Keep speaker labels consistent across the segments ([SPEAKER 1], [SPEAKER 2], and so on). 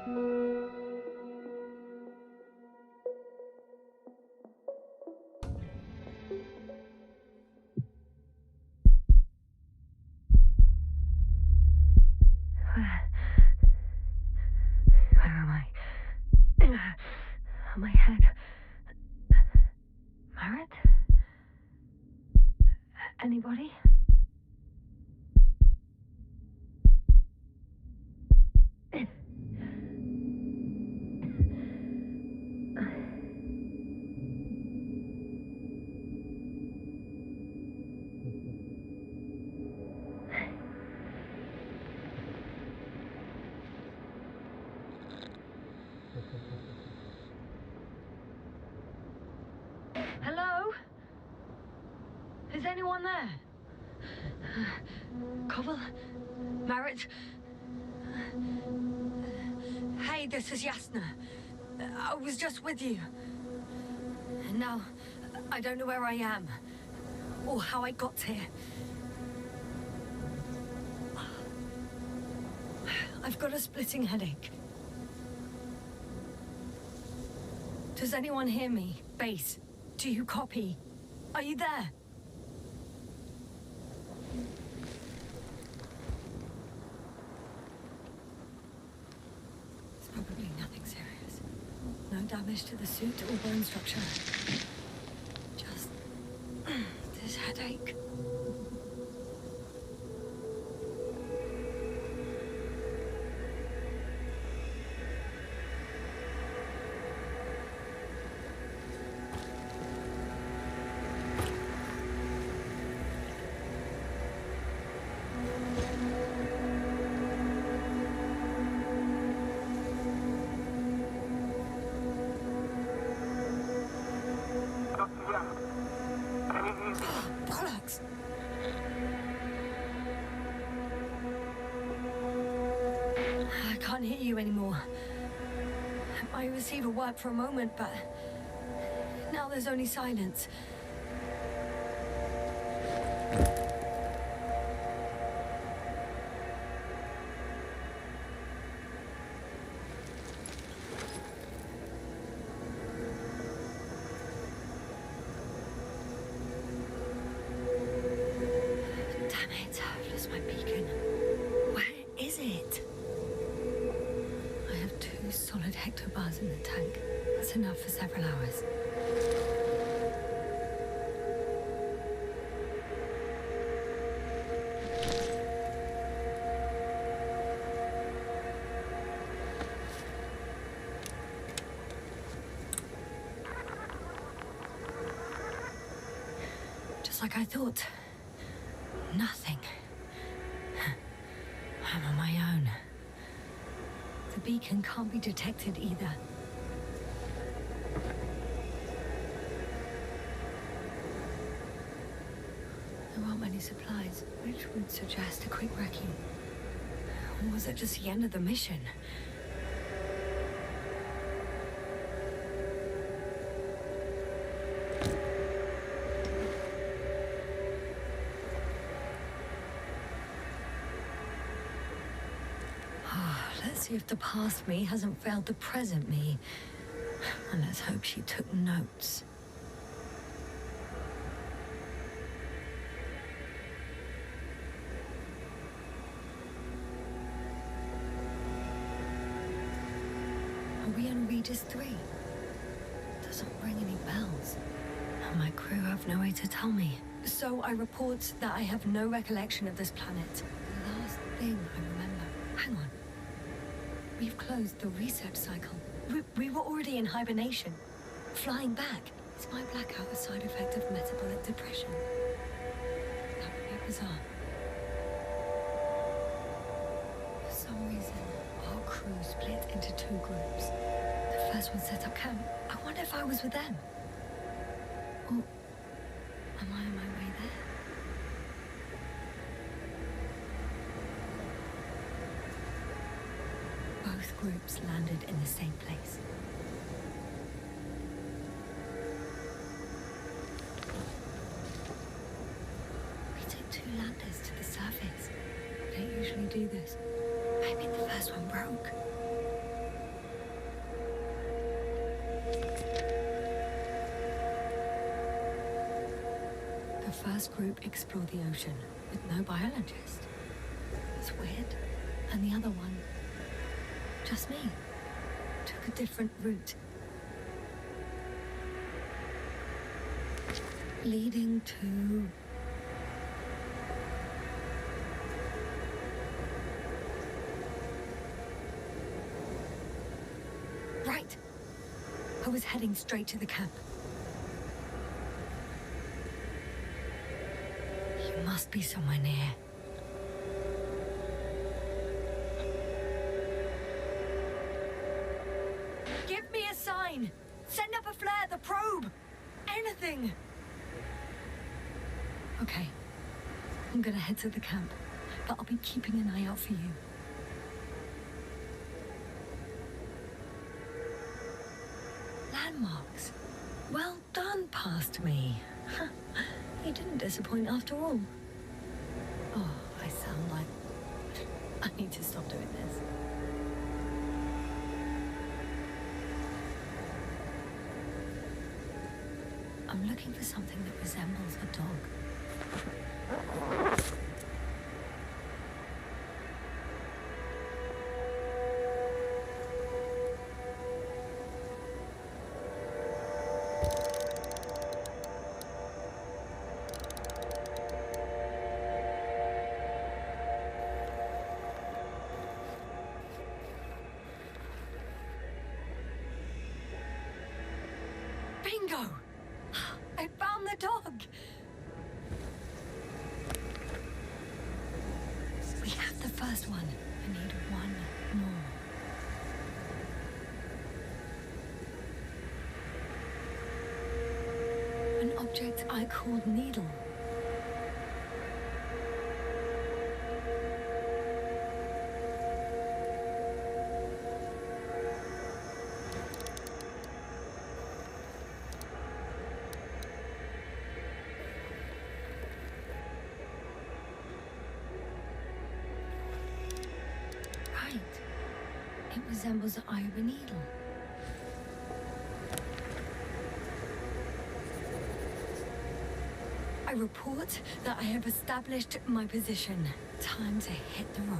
[SPEAKER 1] Where am I? My head. Merit? Anybody? Hello? Is anyone there? Koval? Merit? Hey, this is Yasna. I was just with you. And now, I don't know where I am. Or how I got here. I've got a splitting headache. Does anyone hear me? Base, do you copy? Are you there? It's probably nothing serious. No damage to the suit or bone structure. Just this headache. I can't hear you anymore. My receiver worked for a moment, but now there's only silence. Damn it, I've lost my beacon. Where is it? I have 2 solid hectobars in the tank. That's enough for several hours. Just like I thought. Nothing. I'm on my own. The beacon can't be detected either. There aren't many supplies, which would suggest a quick wrecking. Or was it just the end of the mission? Let's see if the past me hasn't failed the present me. And let's hope she took notes. Are we on Regis III? Doesn't ring any bells. And my crew have no way to tell me. So I report that I have no recollection of this planet. The last thing I remember. Hang on. We've closed the research cycle. We were already in hibernation. Flying back. Is my blackout a side effect of metabolic depression? That would be bizarre. For some reason, our crew split into 2 groups. The first one set up camp. I wonder if I was with them. Or am I on my way there? Both groups landed in the same place. We took 2 landers to the surface. We don't usually do this. Maybe the first one broke. first group explored the ocean with no biologist. It's weird. And the other one, just me, took a different route. Leading to... Right. I was heading straight to the camp. You must be somewhere near. Give me a sign! Send up a flare, the probe! Anything! Okay. I'm gonna head to the camp, but I'll be keeping an eye out for you. Landmarks. Well done, past me. You didn't disappoint after all. Oh, I sound like... I need to stop doing this. I'm looking for something that resembles a dog. Bingo! I found the dog! We have the first one. I need one more. An object I called needle. It resembles the eye of a needle. I report that I have established my position. Time to hit the road.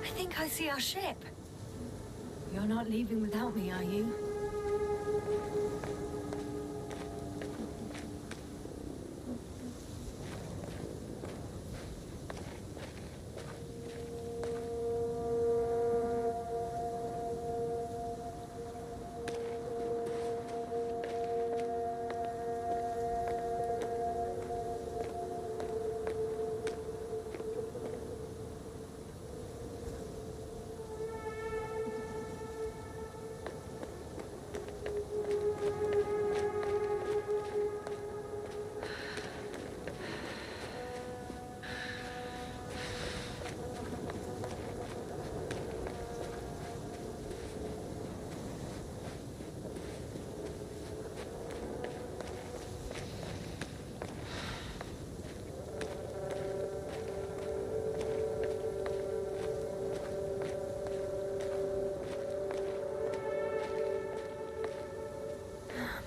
[SPEAKER 1] I think I see our ship. You're not leaving without me, are you?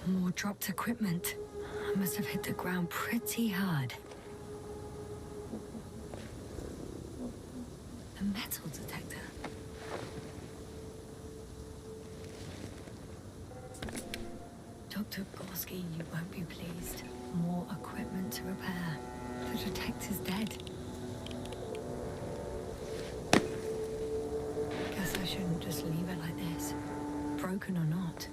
[SPEAKER 1] More dropped equipment. must have hit the ground pretty hard. A metal detector. Dr. Gorski, you won't be pleased. More equipment to repair. The detector's dead. Guess I shouldn't just leave it like this. Broken or not.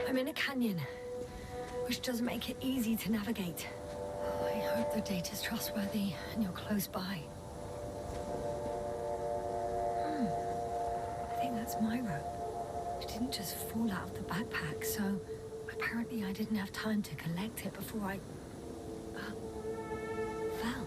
[SPEAKER 1] I'm in a canyon, which doesn't make it easy to navigate. Oh, I hope the data's trustworthy and you're close by. I think that's my rope. It didn't just fall out of the backpack, so apparently I didn't have time to collect it before I fell.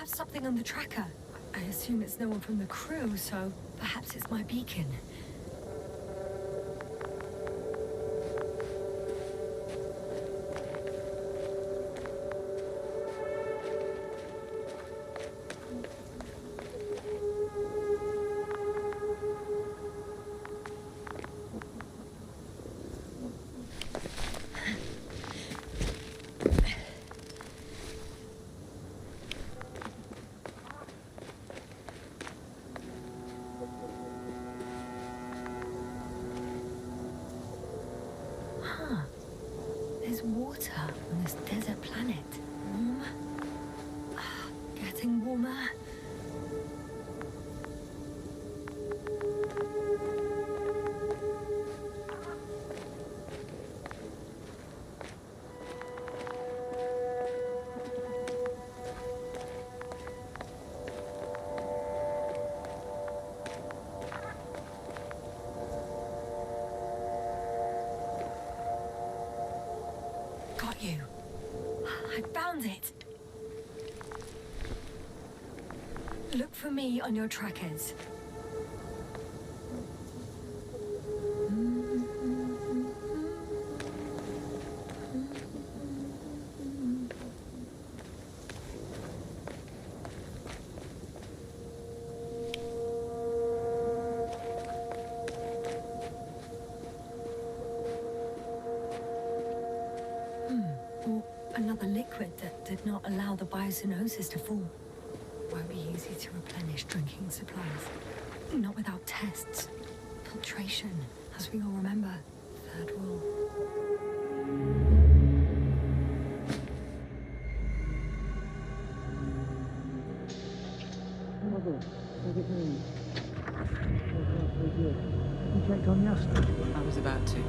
[SPEAKER 1] Something on the tracker. I assume it's no one from the crew, so perhaps it's my beacon. There's water on this desert planet. Warm. Getting warmer. You. I found it. Look for me on your trackers. Another liquid that did not allow the biocenosis to form. Won't be easy to replenish drinking supplies. Not without tests. Filtration, as we all remember. Third rule.
[SPEAKER 2] You checked on Yasna?
[SPEAKER 3] I was about to.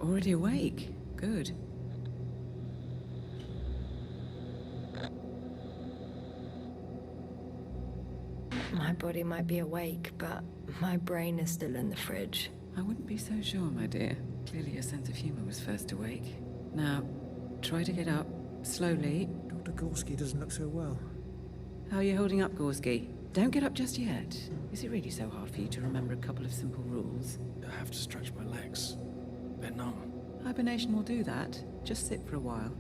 [SPEAKER 3] Already awake. Good.
[SPEAKER 1] My body might be awake, but my brain is still in the fridge.
[SPEAKER 3] I wouldn't be so sure, my dear. Clearly your sense of humor was first awake. Now, try to get up, slowly.
[SPEAKER 2] Dr. Gorski doesn't look so well.
[SPEAKER 3] How are you holding up, Gorski? Don't get up just yet. Is it really so hard for you to remember a couple of simple rules?
[SPEAKER 4] I have to stretch my legs. They're numb.
[SPEAKER 3] Hibernation will do that. Just sit for a while.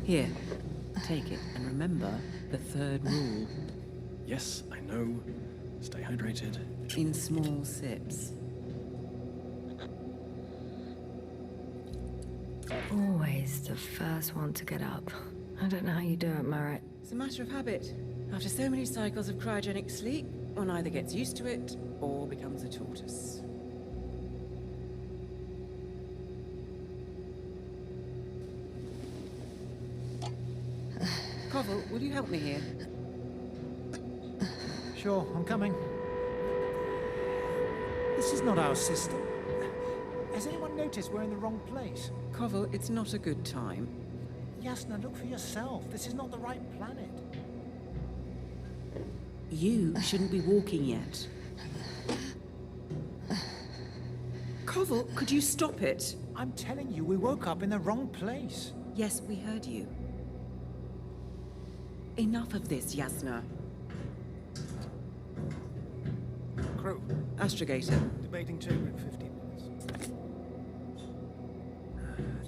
[SPEAKER 3] Here, take it, and remember the third rule.
[SPEAKER 4] Yes, I know. Stay hydrated.
[SPEAKER 3] In small sips.
[SPEAKER 1] Always the first one to get up. I don't know how you do it, Merritt.
[SPEAKER 3] It's a matter of habit. After so many cycles of cryogenic sleep, one either gets used to it or becomes a tortoise. Koval, will you help me here?
[SPEAKER 2] Sure, I'm coming. This is not our system. Has anyone noticed we're in the wrong place?
[SPEAKER 3] Koval, it's not a good time.
[SPEAKER 2] Yasna, look for yourself. This is not the right planet.
[SPEAKER 5] You shouldn't be walking yet.
[SPEAKER 3] Koval, could you stop it?
[SPEAKER 2] I'm telling you, we woke up in the wrong place.
[SPEAKER 5] Yes, we heard you. Enough of this, Yasna.
[SPEAKER 4] Crew,
[SPEAKER 3] Astrogator.
[SPEAKER 4] debating chamber in 15 minutes.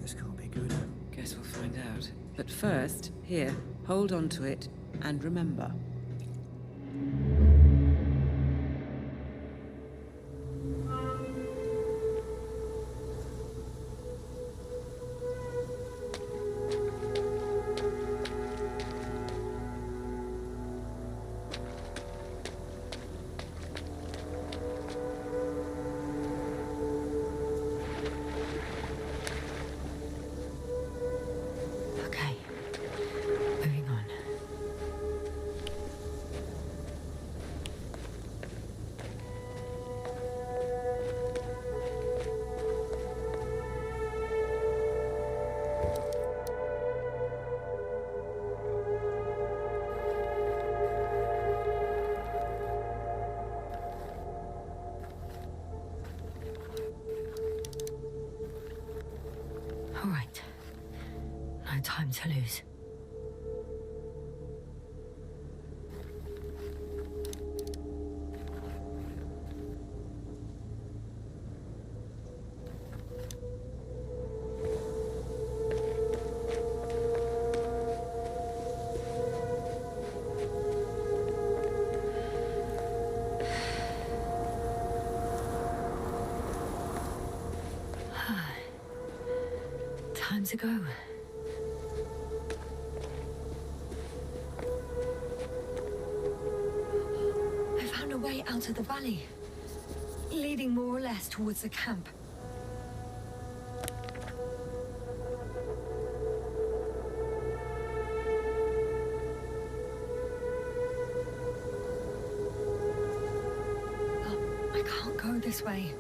[SPEAKER 2] This can't be good.
[SPEAKER 3] Guess we'll find out. But first, here, hold on to it and remember.
[SPEAKER 1] Okay. Moving on. All right. No time to lose. Time to go. I found a way out of the valley, leading more or less towards the camp. Oh, I can't go this way.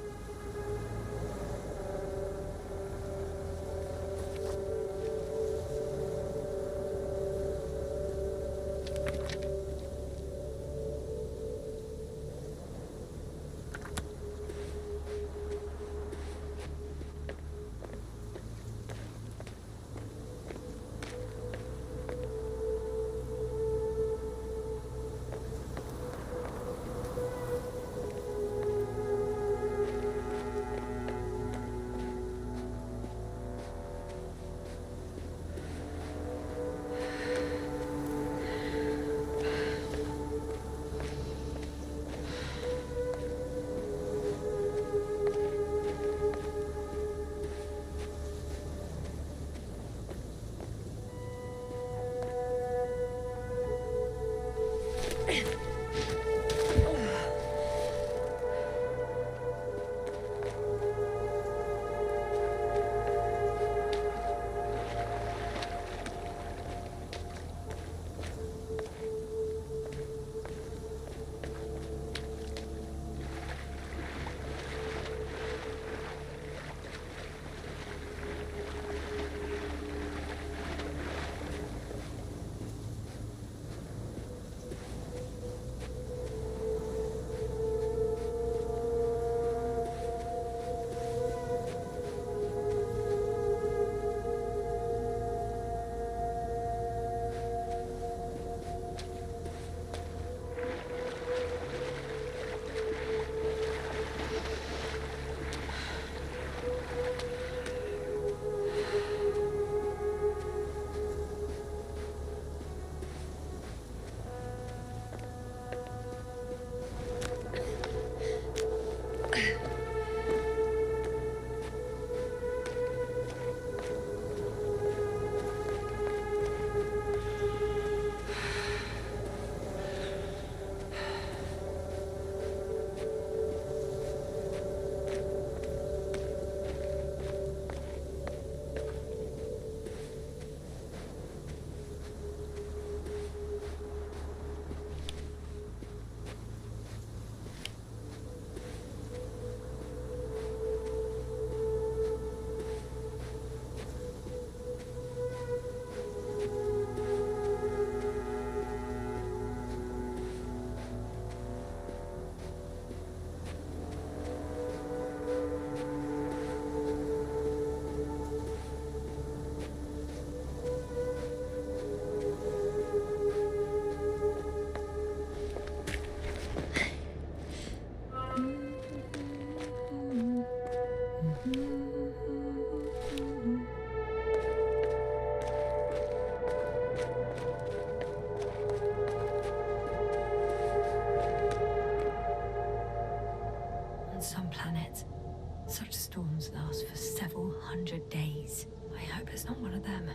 [SPEAKER 1] not one of them.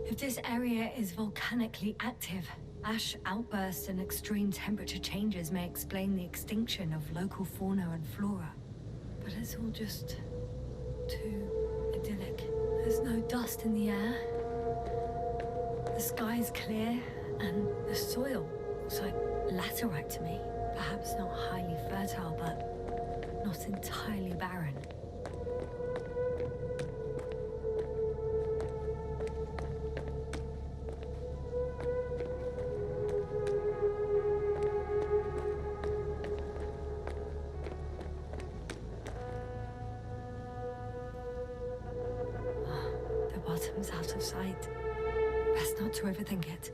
[SPEAKER 1] If this area is volcanically active, ash outbursts and extreme temperature changes may explain the extinction of local fauna and flora. But it's all just too idyllic. There's no dust in the air. The sky's clear, and the soil looks like laterite to me. Perhaps not highly fertile, but not entirely barren. The bottom's out of sight. Best not to overthink it.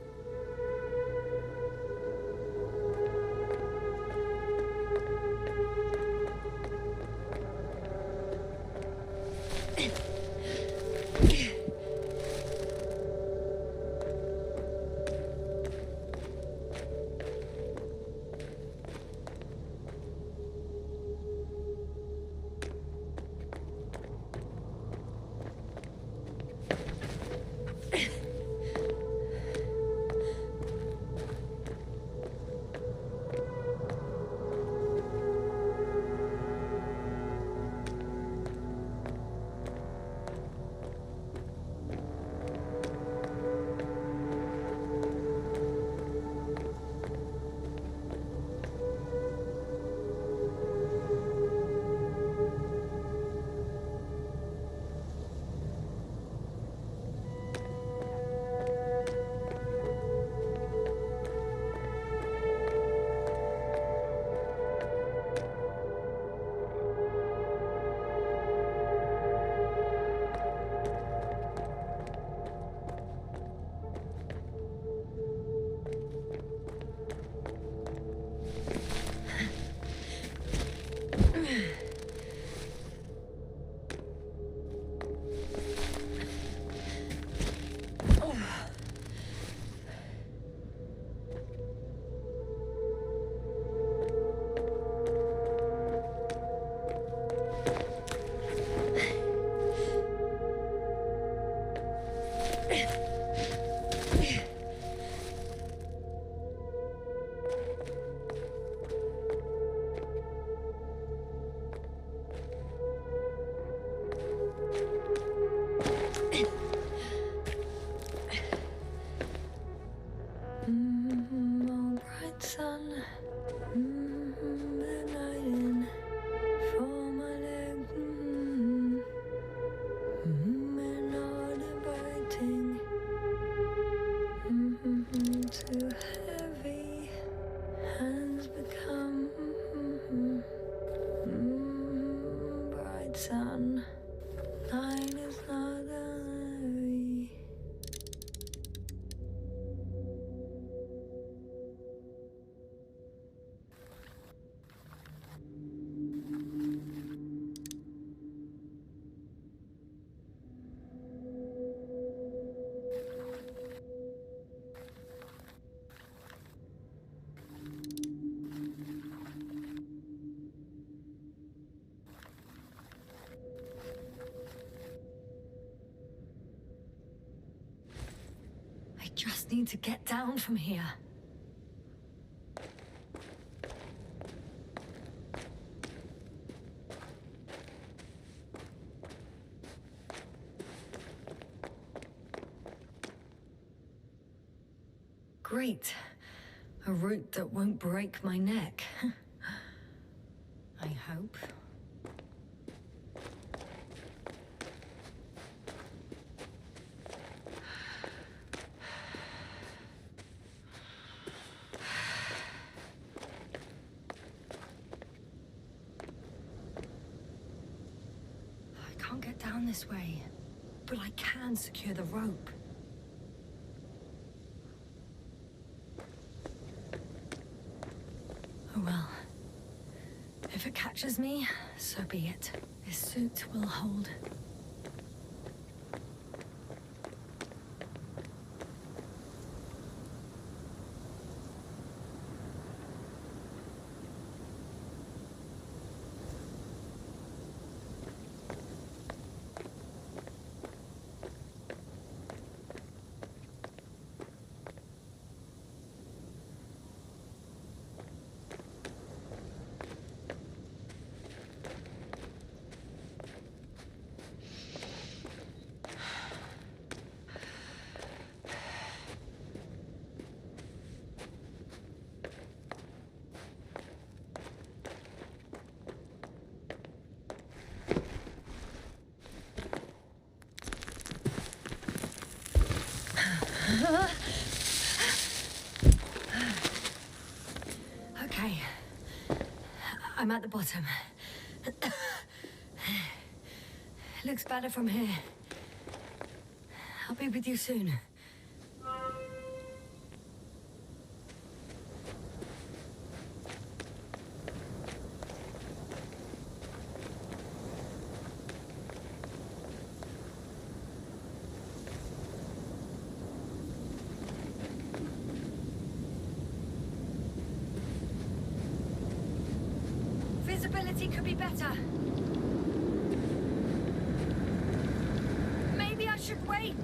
[SPEAKER 1] I just need to get down from here. Great. A route that won't break my neck. I hope. I can't get down this way, but I can secure the rope. Oh well. If it catches me, so be it. This suit will hold. Okay. I'm at the bottom. Looks better from here. I'll be with you soon. Visibility could be better. Maybe I should wait.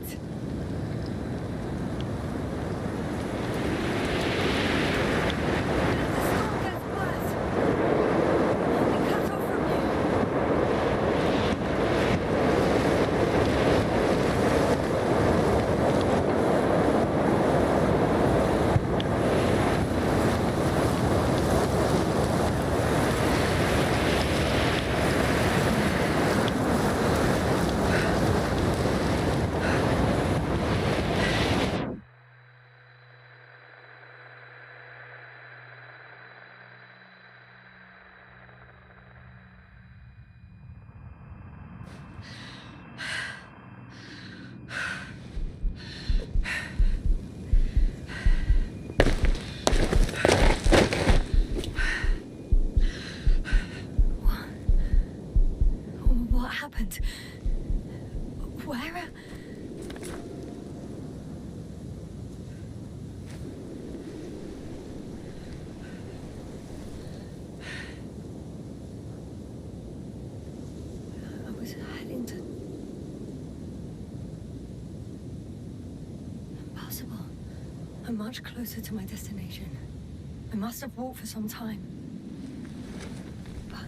[SPEAKER 1] Where? I was heading to... Impossible. I'm much closer to my destination. I must have walked for some time. But...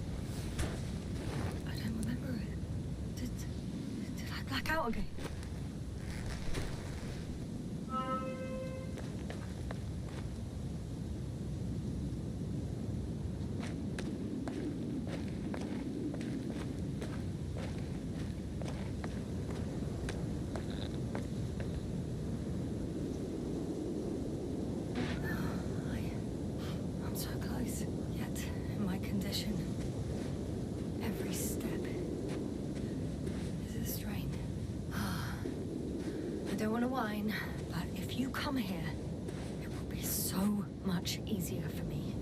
[SPEAKER 1] I don't remember it. Did I black out again? I'm so close, yet in my condition, every step is a strain. I don't want to whine, but if you come here, it will be so much easier for me.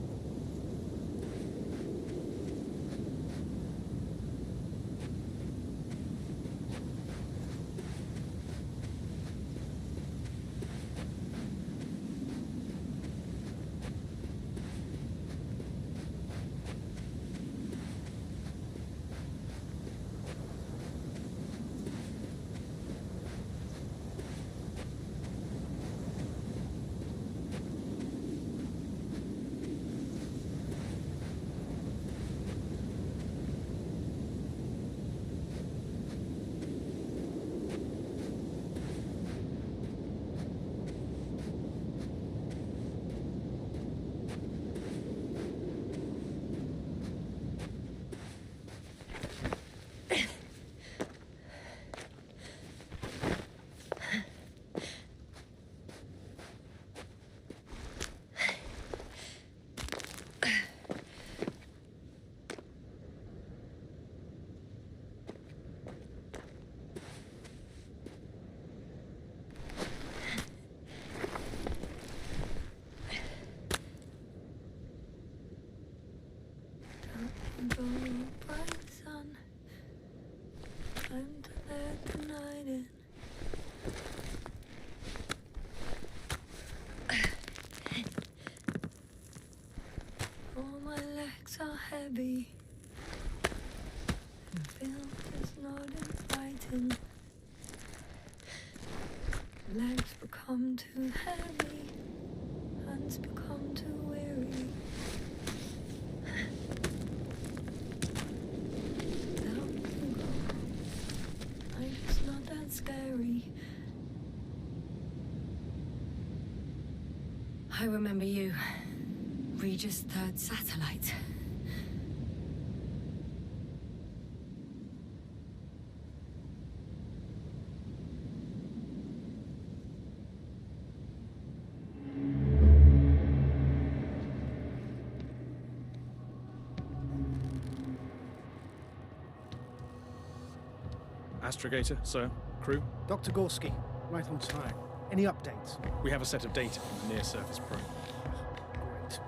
[SPEAKER 1] Go, bright sun, time to let the night in. All my legs are heavy, and film is not inviting. Legs become too heavy, hands become too weary. Scary. I remember you. Regis III satellite.
[SPEAKER 4] Astrogator, sir. Crew,
[SPEAKER 2] Dr. Gorski, right on time. Any updates?
[SPEAKER 4] we have a set of data from the near-surface probe.
[SPEAKER 2] Great.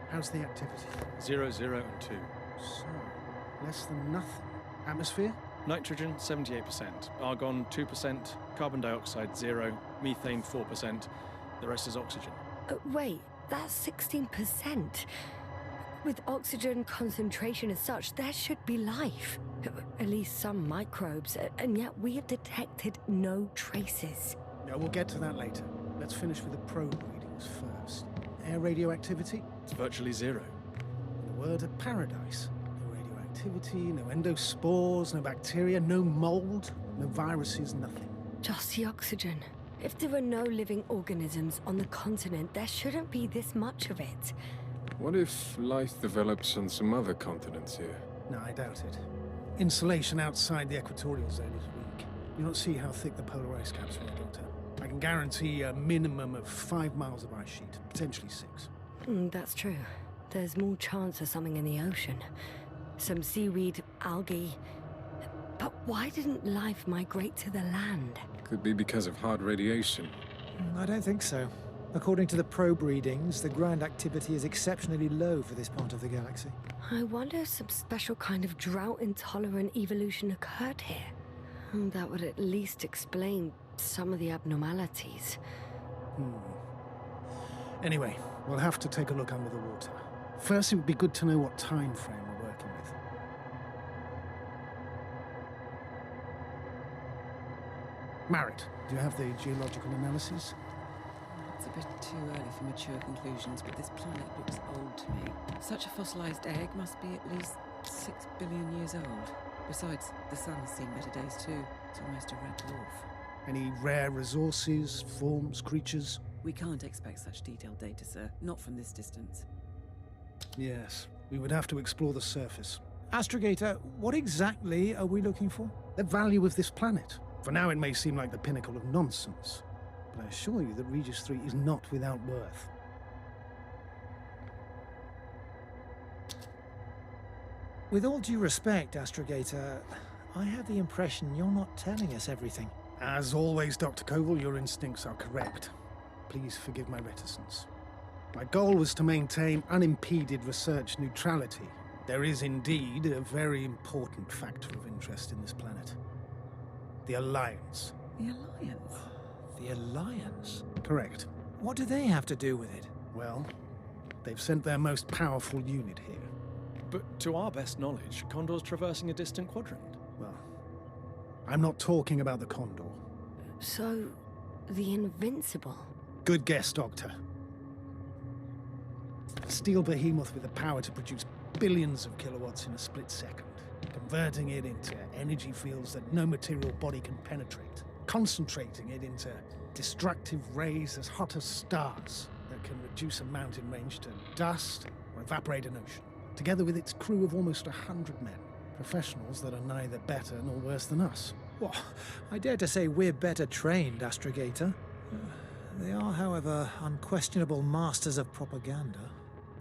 [SPEAKER 2] How's the activity?
[SPEAKER 4] 0, 0, and 2.
[SPEAKER 2] So, less than nothing. Atmosphere?
[SPEAKER 4] Nitrogen, 78%. Argon, 2%. Carbon dioxide, 0. Methane, 4%. The rest is oxygen.
[SPEAKER 1] Wait, that's 16%. With oxygen concentration as such, there should be life. At least some microbes, and yet we have detected no traces.
[SPEAKER 2] No, we'll get to that later. Let's finish with the probe readings first. Air radioactivity?
[SPEAKER 4] It's virtually 0.
[SPEAKER 2] In a word, a paradise. No radioactivity, no endospores, no bacteria, no mold, no viruses, nothing.
[SPEAKER 1] Just the oxygen. If there are no living organisms on the continent, there shouldn't be this much of it.
[SPEAKER 6] What if life develops on some other continents here?
[SPEAKER 2] No, I doubt it. Insulation outside the equatorial zone is weak. You don't see how thick the polar ice caps were, Doctor. I can guarantee a minimum of 5 miles of ice sheet, potentially 6.
[SPEAKER 1] That's true. There's more chance of something in the ocean. Some seaweed, algae. But why didn't life migrate to the land?
[SPEAKER 6] Could be because of hard radiation.
[SPEAKER 7] I don't think so. According to the probe readings, the ground activity is exceptionally low for this part of the galaxy.
[SPEAKER 1] I wonder if some special kind of drought-intolerant evolution occurred here. That would at least explain some of the abnormalities.
[SPEAKER 2] Anyway, we'll have to take a look under the water. First, it would be good to know what time frame we're working with. Marit, do you have the geological analysis?
[SPEAKER 3] It's a bit too early for mature conclusions, but this planet looks old to me. Such a fossilized egg must be at least 6 billion years old. Besides, the sun has seen better days too. It's almost a red dwarf.
[SPEAKER 2] Any rare resources, forms, creatures?
[SPEAKER 3] We can't expect such detailed data, sir. Not from this distance.
[SPEAKER 2] Yes, we would have to explore the surface.
[SPEAKER 7] Astrogator, what exactly are we looking for?
[SPEAKER 2] The value of this planet. For now, it may seem like the pinnacle of nonsense, but I assure you that Regis III is not without worth.
[SPEAKER 7] With all due respect, Astrogator, I have the impression you're not telling us everything.
[SPEAKER 2] As always, Dr. Koval, your instincts are correct. Please forgive my reticence. My goal was to maintain unimpeded research neutrality. There is indeed a very important factor of interest in this planet. The Alliance.
[SPEAKER 3] The Alliance?
[SPEAKER 7] The Alliance?
[SPEAKER 2] Correct.
[SPEAKER 7] What do they have to do with it?
[SPEAKER 2] Well, they've sent their most powerful unit here.
[SPEAKER 4] But to our best knowledge, Condor's traversing a distant quadrant.
[SPEAKER 2] Well, I'm not talking about the Condor.
[SPEAKER 1] So, the Invincible?
[SPEAKER 2] Good guess, Doctor. A steel behemoth with the power to produce billions of kilowatts in a split second, converting it into energy fields that no material body can penetrate, concentrating it into destructive rays as hot as stars that can reduce a mountain range to dust or evaporate an ocean, together with its crew of almost 100 men, professionals that are neither better nor worse than us.
[SPEAKER 7] Well, I dare to say we're better trained, Astrogator. They are, however, unquestionable masters of propaganda.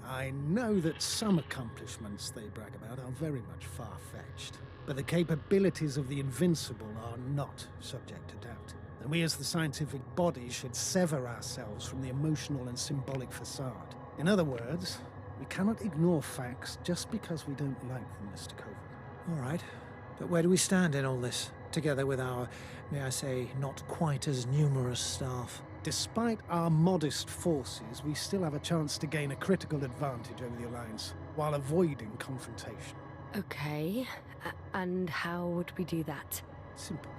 [SPEAKER 2] I know that some accomplishments they brag about are very much far-fetched, but the capabilities of the Invincible are not subject to doubt. And we as the scientific body should sever ourselves from the emotional and symbolic facade. In other words, we cannot ignore facts just because we don't like them, Mr. Koval.
[SPEAKER 7] All right, but where do we stand in all this, together with our, may I say, not quite as numerous staff?
[SPEAKER 2] Despite our modest forces, we still have a chance to gain a critical advantage over the Alliance, while avoiding confrontation.
[SPEAKER 1] Okay, and how would we do that?
[SPEAKER 2] Simple.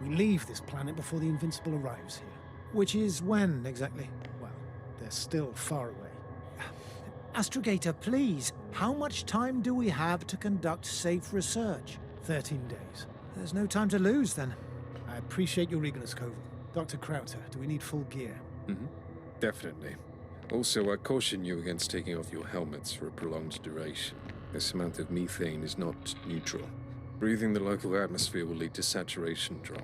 [SPEAKER 2] We leave this planet before the Invincible arrives here.
[SPEAKER 7] Which is when, exactly?
[SPEAKER 2] Well, they're still far away.
[SPEAKER 7] Astrogator, please, how much time do we have to conduct safe research?
[SPEAKER 2] 13 days.
[SPEAKER 7] There's no time to lose, then.
[SPEAKER 2] I appreciate your eagerness, Koval. Dr. Krauter, do we need full gear?
[SPEAKER 6] Definitely. Also, I caution you against taking off your helmets for a prolonged duration. This amount of methane is not neutral. Breathing the local atmosphere will lead to saturation drop,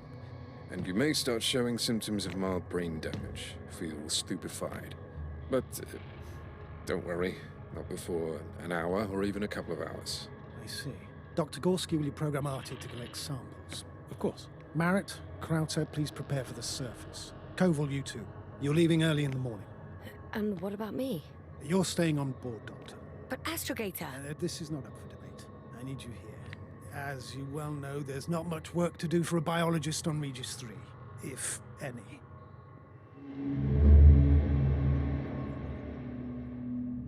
[SPEAKER 6] and you may start showing symptoms of mild brain damage, feel stupefied. But don't worry, not before an hour or even a couple of hours.
[SPEAKER 2] I see. Dr. Gorski, will you program Artie to collect samples?
[SPEAKER 4] Of course.
[SPEAKER 2] Marrett, Krauter, please prepare for the surface. Koval, you two. You're leaving early in the morning.
[SPEAKER 1] And what about me?
[SPEAKER 2] You're staying on board, Doctor.
[SPEAKER 1] But Astrogator...
[SPEAKER 2] This is not up for debate. I need you here. As you well know, there's not much work to do for a biologist on Regis III, if any.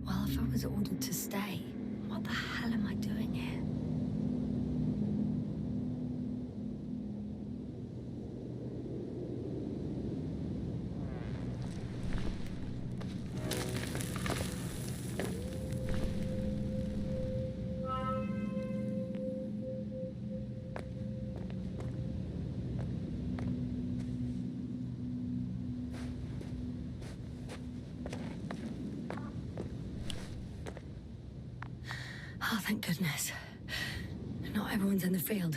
[SPEAKER 1] Well, if I was ordered to stay, what the hell am I doing here? Oh, thank goodness. Not everyone's in the field.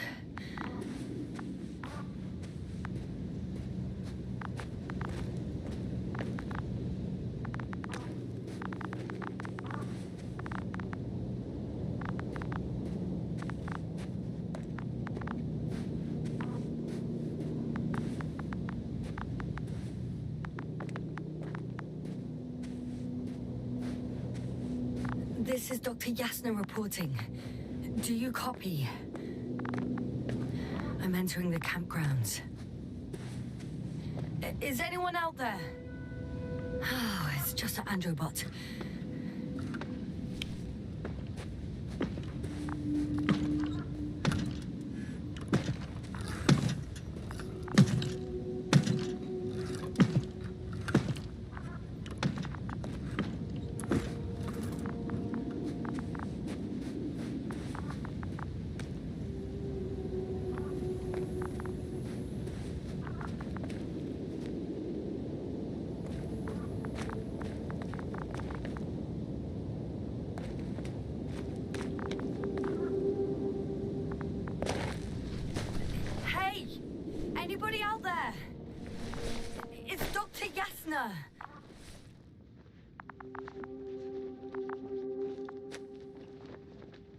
[SPEAKER 1] This is Dr. Yasna reporting. Do you copy? I'm entering the campgrounds. Is anyone out there? Oh, it's just an androbot. Anybody out there? It's Dr. Yasna.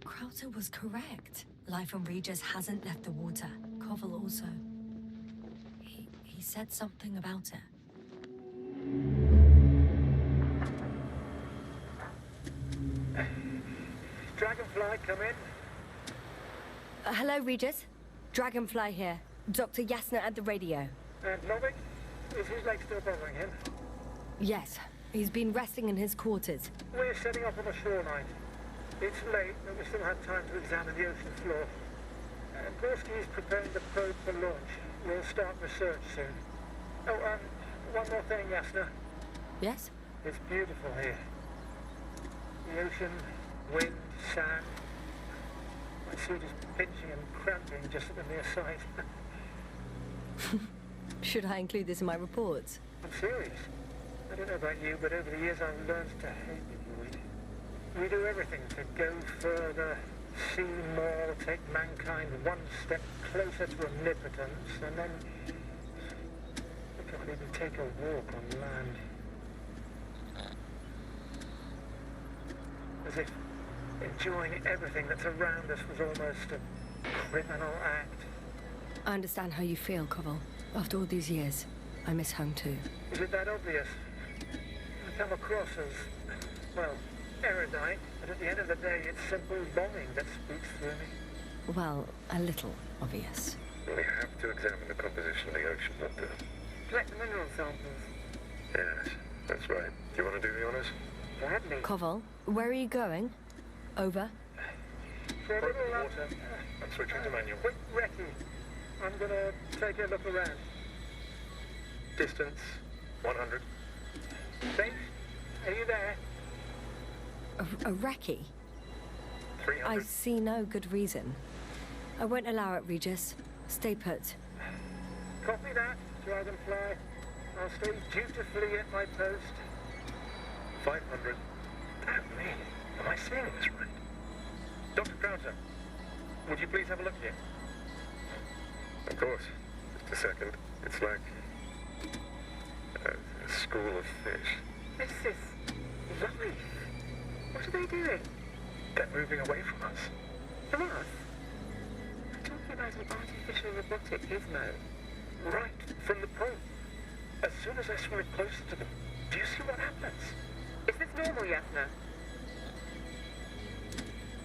[SPEAKER 1] Krauter was correct. Life on Regis hasn't left the water. Koval also. He said something about it.
[SPEAKER 8] Dragonfly, come in.
[SPEAKER 1] Hello, Regis. Dragonfly here. Dr. Yasna at the radio.
[SPEAKER 8] Novik? Is his leg still bothering him?
[SPEAKER 1] Yes. He's been resting in his quarters.
[SPEAKER 8] We're setting up on the shoreline. It's late, but we still have time to examine the ocean floor. Gorski is preparing the probe for launch. We'll start research soon. Oh, one more thing, Yasna.
[SPEAKER 1] Yes?
[SPEAKER 8] It's beautiful here. The ocean, wind, sand. My suit is pinching and cramping just at the mere sight.
[SPEAKER 1] Should I include this in my reports?
[SPEAKER 8] I'm serious. I don't know about you, but over the years I've learned to hate the void. We do everything to go further, see more, take mankind one step closer to omnipotence, and then we can't even take a walk on land. As if enjoying everything that's around us was almost a criminal act.
[SPEAKER 1] I understand how you feel, Koval. After all these years, I miss home too.
[SPEAKER 8] Is it that obvious? I come across as, well, erudite, but at the end of the day, it's simple longing that speaks through me.
[SPEAKER 1] Well, a little obvious.
[SPEAKER 9] We have to examine the composition of the ocean, Doctor.
[SPEAKER 8] Collect the mineral samples.
[SPEAKER 9] Yes, that's right. Do you want to do the honors?
[SPEAKER 8] Gladly.
[SPEAKER 1] Koval, where are you going? Over.
[SPEAKER 8] For a
[SPEAKER 9] Point
[SPEAKER 8] little
[SPEAKER 9] the water. I'm switching to manual.
[SPEAKER 8] Quick recce. I'm gonna take a look around.
[SPEAKER 9] Distance, 100.
[SPEAKER 8] Safe? Are you there?
[SPEAKER 1] A recce?
[SPEAKER 9] 300.
[SPEAKER 1] I see no good reason. I won't allow it, Regis. Stay put.
[SPEAKER 8] Copy that, Dragonfly. I'll stay dutifully at my post.
[SPEAKER 9] 500. Damn me. Am I seeing this right? Dr. Krauter, would you please have a look here? Of course. Just a second. It's like a school of fish.
[SPEAKER 8] This is life. What are they doing?
[SPEAKER 9] They're moving away from us.
[SPEAKER 8] From us? I'm talking about an artificial robotic gizmo.
[SPEAKER 9] Right, from the probe. As soon as I swim it closer to them, do you see what happens?
[SPEAKER 8] Is this normal, Yasna?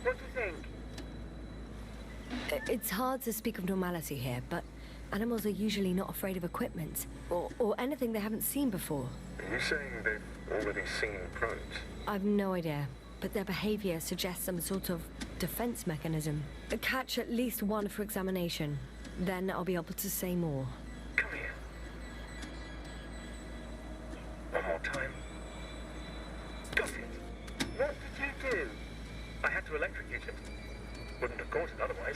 [SPEAKER 8] What do you think?
[SPEAKER 1] It's hard to speak of normality here, but animals are usually not afraid of equipment or anything they haven't seen before.
[SPEAKER 9] Are you saying they've already seen probes?
[SPEAKER 1] I've no idea, but their behavior suggests some sort of defense mechanism. Catch at least one for examination. Then I'll be able to say more.
[SPEAKER 9] Come here. One more time. Got it.
[SPEAKER 8] What did you do?
[SPEAKER 9] I had to electrocute it. Wouldn't have caught it otherwise.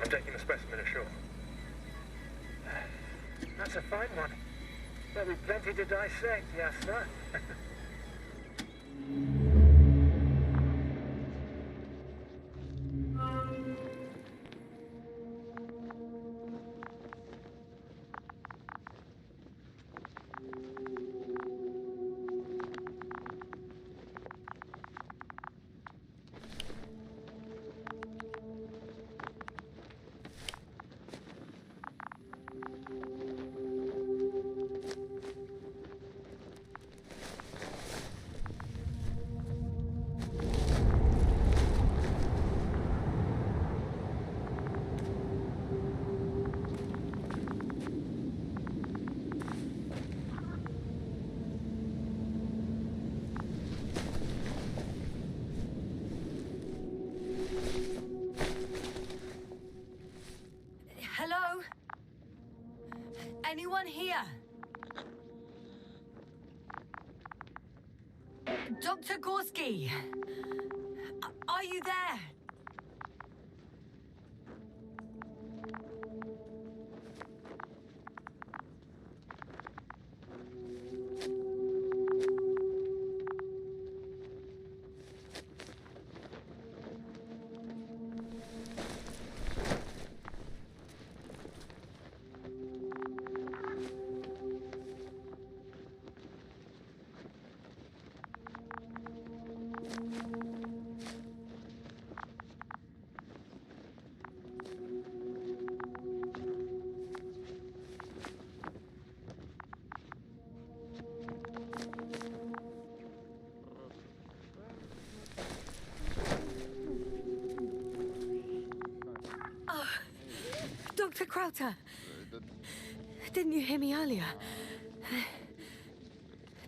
[SPEAKER 9] I'm taking the specimen ashore.
[SPEAKER 8] That's a fine one. There'll be plenty to dissect, Yasna.
[SPEAKER 1] Hello? Anyone here? Dr. Gorski? Are you there? Dr. Crowther, didn't you hear me earlier?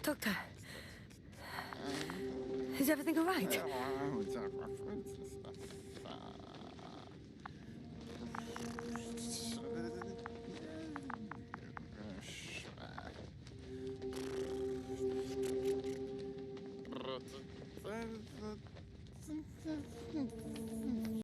[SPEAKER 1] Doctor, is everything all right?